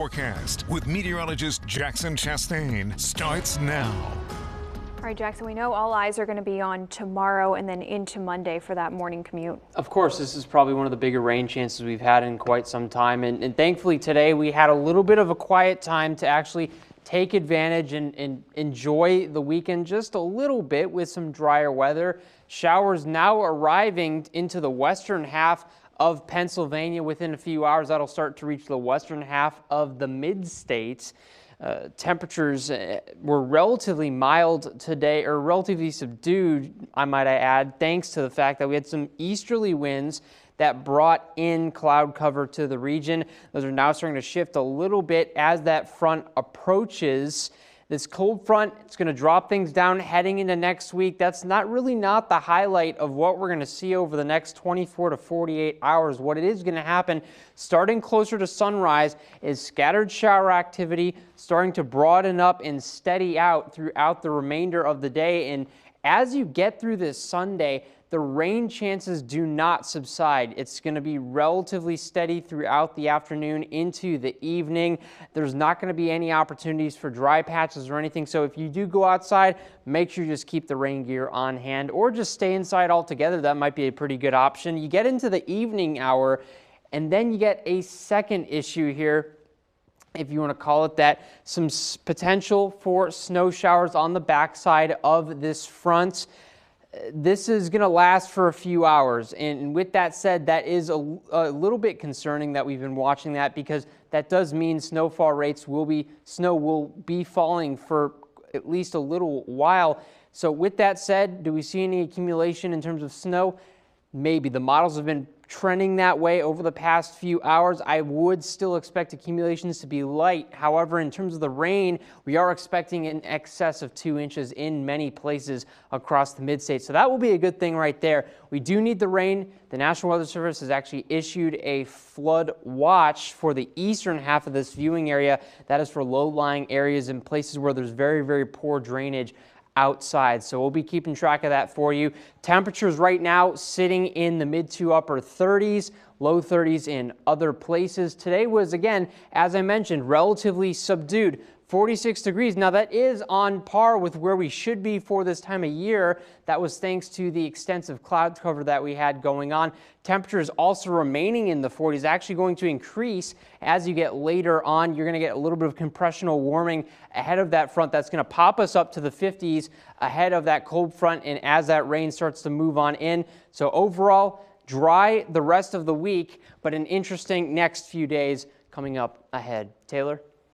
Forecast with meteorologist Jackson Chastain starts now. All right, Jackson, we know all eyes are going to be on tomorrow and then into Monday for that morning commute. Of course, this is probably one of the bigger rain chances we've had in quite some time. And thankfully today we had a little bit of a quiet time to actually take advantage and enjoy the weekend just a little bit with some drier weather. Showers now arriving into the western half of Pennsylvania within a few hours. That'll start to reach the western half of the mid-states. Temperatures were relatively mild today, or relatively subdued, I might add, thanks to the fact that we had some easterly winds that brought in cloud cover to the region. Those are now starting to shift a little bit as that front approaches. This cold front, it's going to drop things down heading into next week. That's not the highlight of what we're going to see over the next 24 to 48 hours. What it is going to happen starting closer to sunrise is scattered shower activity starting to broaden up and steady out throughout the remainder of the day. And as you get through this Sunday, the rain chances do not subside. It's going to be relatively steady throughout the afternoon into the evening. There's not going to be any opportunities for dry patches or anything. So if you do go outside, make sure you just keep the rain gear on hand or just stay inside altogether. That might be a pretty good option. You get into the evening hour and then you get a second issue here, if you want to call it that, some potential for snow showers on the backside of this front. This is going to last for a few hours, and with that said, that is a little bit concerning that we've been watching that, because that does mean snow will be falling for at least a little while. So with that said, do we see any accumulation in terms of snow? Maybe. The models have been trending that way over the past few hours. I would still expect accumulations to be light. However, in terms of the rain, we are expecting in excess of 2 inches in many places across the mid-state. So that will be a good thing right there. We do need the rain. The National Weather Service has actually issued a flood watch for the eastern half of this viewing area. That is for low-lying areas and places where there's very, very poor drainage outside. So we'll be keeping track of that for you. Temperatures right now sitting in the mid to upper 30s, low 30s in other places. Today was, again, as I mentioned, relatively subdued. 46 degrees. Now that is on par with where we should be for this time of year. That was thanks to the extensive cloud cover that we had going on. Temperatures also remaining in the 40s, actually going to increase as you get later on. You're going to get a little bit of compressional warming ahead of that front. That's going to pop us up to the 50s ahead of that cold front and as that rain starts to move on in. So overall, dry the rest of the week, but an interesting next few days coming up ahead. Taylor?